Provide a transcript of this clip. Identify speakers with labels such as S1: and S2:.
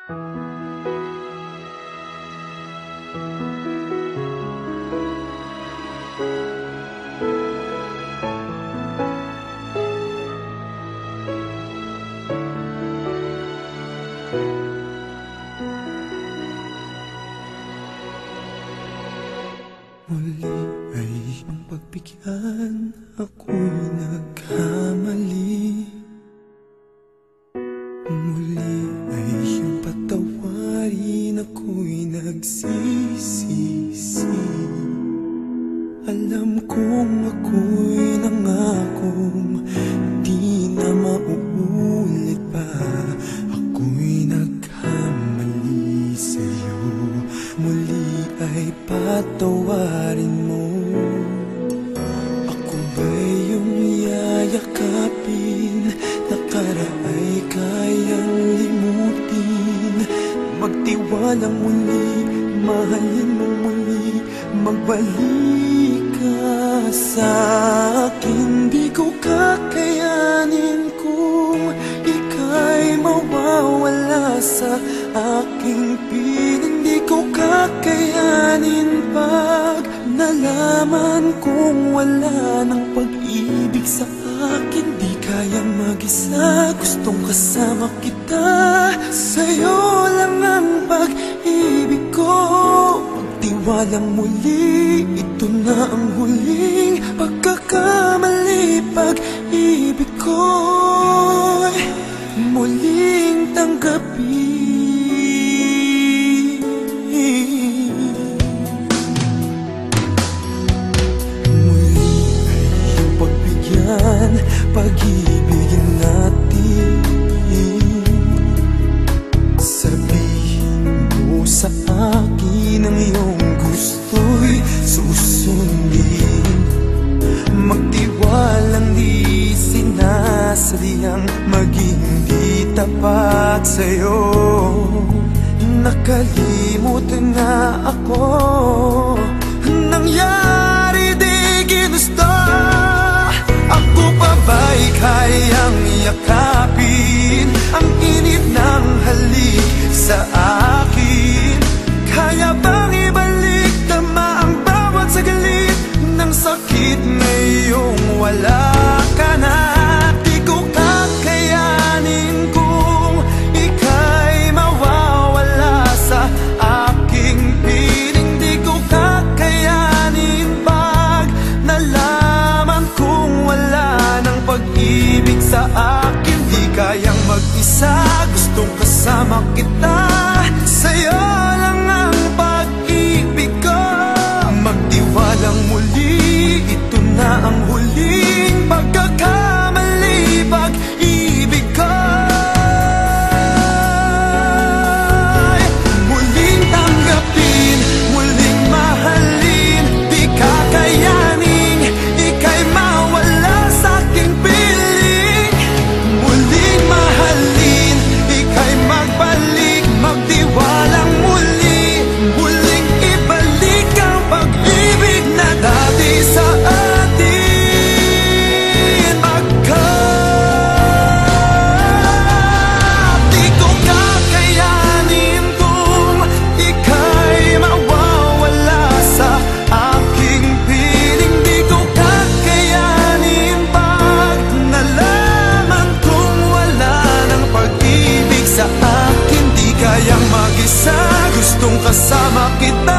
S1: Muli ay iyong pagbigyan, ako'y nagkamali. Muli ay iyong patawarin, ako'y nagsisisi. Alam kong ako'y nangakong di na mauulit pa. Ako'y nagkamali sa'yo, muli ay patawarin mo. Ako ba'y iyong yayakapin, nakaraay kayang limutin. Magtiwalang muli, mahalin mo muli, magbalik ka sa akin. Di ko kakayanin kung ika'y mawawala sa aking piling. Di ko kakayanin pag nalaman kong wala ng pag-ibig sa akin. Di kayang mag-isa, gustong kasama kita. Sa'yo lang ang pag-ibig ko. Pagtiwalang muli, ito na ang huling pagkakamali. Pag-ibig ko'y muling tanggapin. Muli ay iyong pagbigyan, pag-ibigin natin. Sabihin mo sa akin ang iyong gusto'y susundin. Magtiwalang di sinasadyang maging di tapat sa'yo. Nakalimutan na ako, nangyari di ginusto. Ako pa ba'y kayang yakapin ang init ng halik sa akin? Kaya bang ibalik tama ang bawat saglit ng sakit ngayong wala ka na? Di ko kakayanin kung ika'y mawawala sa aking piling. Di ko kakayanin pag nalaman kong wala ng pag-ibig sa akin. Di kayang mag-isa, gustong kasama kita. Sa'yo lang ang pag-ibig ko. Magtiwalang muli, ito na ang huling pagkakamali. Pag-ibig ko muling tanggapin, muling mahalin. Di kakayanin ika'y mawala sa aking piling. Muling mahalin, ika'y magbalik, magtiwalang muli. Muling ibalik ang pag-ibig na dati sa atin. Di ko kakayanin kung ika'y mawawala sa aking piling. Di ko kakayanin pag nalaman kong wala ng pag-ibig sa akin. Di kayang mag-isa, gustong kasama kita.